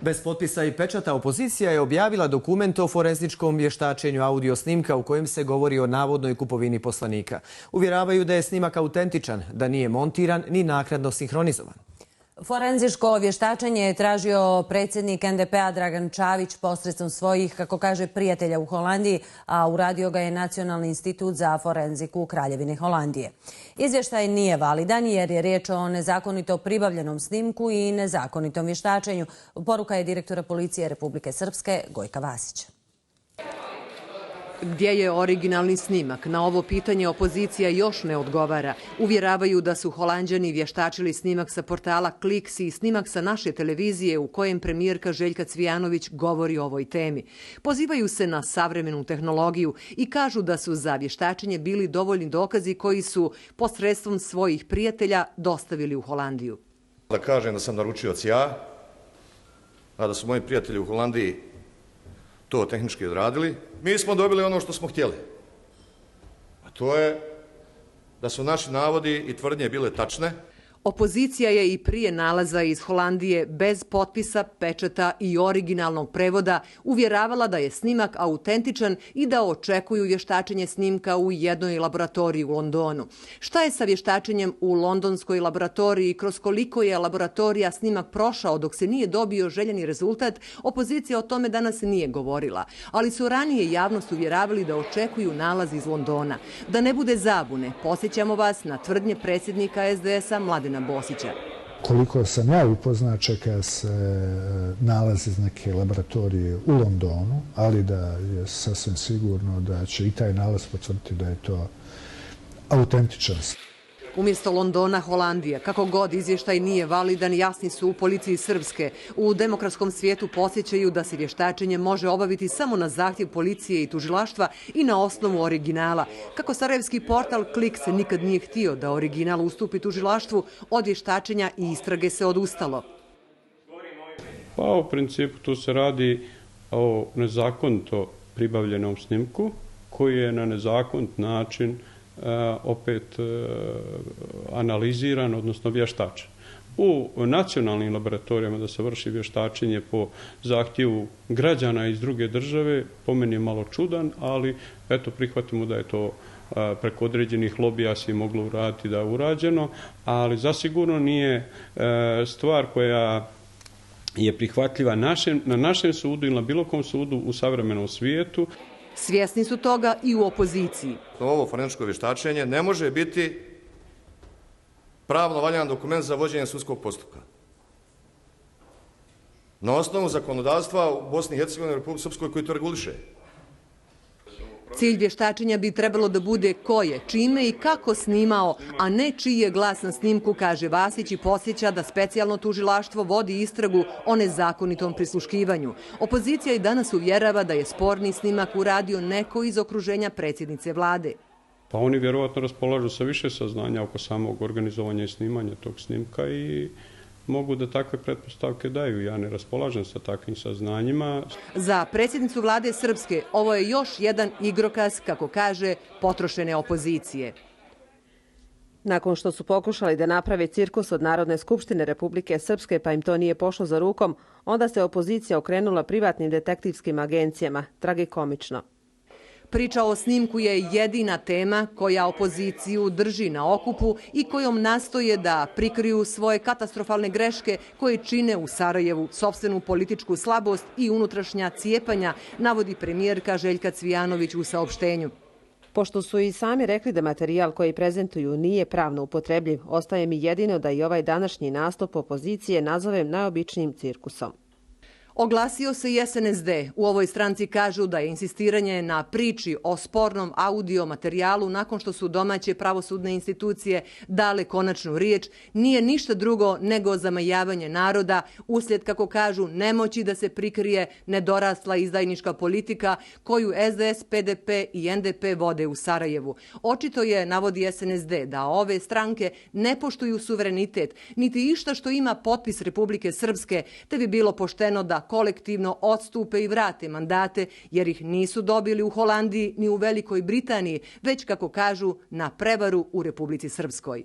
Bez potpisa i pečata opozicija je objavila dokument o forenzičkom vještačenju audio snimka u kojem se govori o navodnoj kupovini poslanika. Uvjeravaju da je snimak autentičan, da nije montiran ni naknadno sinhronizovan. Forenzičko vještačenje je tražio predsjednik NDP-a Dragan Čavić posredstvom svojih, kako kaže, prijatelja u Holandiji, a uradio ga je Nacionalni institut za forenziku Kraljevine Holandije. Izvještaj nije validan jer je riječ o nezakonito pribavljenom snimku i nezakonitom vještačenju. Poruka je direktora policije Republike Srpske Gojka Vasića. Gdje je originalni snimak? Na ovo pitanje opozicija još ne odgovara. Uvjeravaju da su Holanđani vještačili snimak sa portala Kliks i snimak sa naše televizije u kojem premijerka Željka Cvijanović govori o ovoj temi. Pozivaju se na savremenu tehnologiju i kažu da su za vještačenje bili dovoljni dokazi koji su posredstvom svojih prijatelja dostavili u Holandiju. Da kažem da sam naručioc ja, a da su moji prijatelji u Holandiji to tehnički odradili. Mi smo dobili ono što smo htjeli. A to je da su naši navodi i tvrdnje bile tačne. Opozicija je i prije nalaza iz Holandije bez potpisa, pečata i originalnog prevoda uvjeravala da je snimak autentičan i da očekuju vještačenje snimka u jednoj laboratoriji u Londonu. Šta je sa vještačenjem u londonskoj laboratoriji i kroz koliko je laboratorija snimak prošao dok se nije dobio željeni rezultat, opozicija o tome danas nije govorila. Ali su ranije javnost uvjeravali da očekuju nalaz iz Londona. Da ne bude zabune, podsjećamo vas na tvrdnje predsjednika SDS-a Mladena Bosića. Koliko sam ja upoznat, čeka se nalaz iz neke laboratorije u Londonu, ali da je sasvim sigurno da će i taj nalaz potvrditi da je to autentičan. Umjesto Londona, Holandija. Kako god izvještaj nije validan, jasni su u policiji Srpske. U demokratskom svijetu podsjećaju da se vještačenje može obaviti samo na zahtjev policije i tužilaštva i na osnovu originala. Kako sarajevski portal Klik se nikad nije htio da original ustupi tužilaštvu, od vještačenja i istrage se odustalo. Pa u principu tu se radi o nezakonito pribavljenom snimku koji je na nezakonit način opet analiziran, odnosno vještačen. U nacionalnim laboratorijama da se vrši vještačenje po zahtjevu građana iz druge države, po meni je malo čudan, ali eto prihvatimo da je to preko određenih lobija se moglo uraditi da je urađeno, ali zasigurno nije stvar koja je prihvatljiva na našem sudu ili na bilo kom sudu u savremenom svijetu. Svjesni su toga i u opoziciji. Ovo forenzičko vještačenje ne može biti pravno valjan dokument za vođenje sudskog postupka. Na osnovu zakonodavstva u Bosni i Hercegovini i Republici Srpskoj koji to reguliše. Cilj vještačenja bi trebalo da bude ko je, čime i kako snimao, a ne čiji je glas na snimku, kaže Vasić i podsjeća da specijalno tužilaštvo vodi istragu o nezakonitom prisluškivanju. Opozicija i danas uvjerava da je sporni snimak uradio neko iz okruženja predsjednice vlade. Pa oni vjerovatno raspolažu sa više saznanja oko samog organizovanja i snimanja tog snimka i mogu da takve pretpostavke daju. Ja ne raspolažem sa takvim saznanjima. Za predsjednicu vlade Srpske ovo je još jedan igrokaz, kako kaže, potrošene opozicije. Nakon što su pokušali da naprave cirkus od Narodne skupštine Republike Srpske pa im to nije pošlo za rukom, onda se opozicija okrenula privatnim detektivskim agencijama, tragikomično. Priča o snimku je jedina tema koja opoziciju drži na okupu i kojom nastoje da prikriju svoje katastrofalne greške koje čine u Sarajevu, sopstvenu političku slabost i unutrašnja cijepanja, navodi premijerka Željka Cvijanović u saopštenju. Pošto su i sami rekli da materijal koji prezentuju nije pravno upotrebljiv, ostaje mi jedino da i ovaj današnji nastup opozicije nazovem najobičnijim cirkusom. Oglasio se i SNSD. U ovoj stranci kažu da je insistiranje na priči o spornom audio materijalu nakon što su domaće pravosudne institucije dale konačnu riječ nije ništa drugo nego zamajavanje naroda uslijed, kako kažu, nemoći da se prikrije nedorasla izdajnička politika koju SDS, PDP i NDP vode u Sarajevu. Očito je, navodi SNSD, da ove stranke ne poštuju suverenitet, niti išta što ima potpis Republike Srpske, te bi bilo pošteno da kolektivno odstupe i vrate mandate, jer ih nisu dobili u Holandiji ni u Velikoj Britaniji, već, kako kažu, na prevaru u Republici Srpskoj.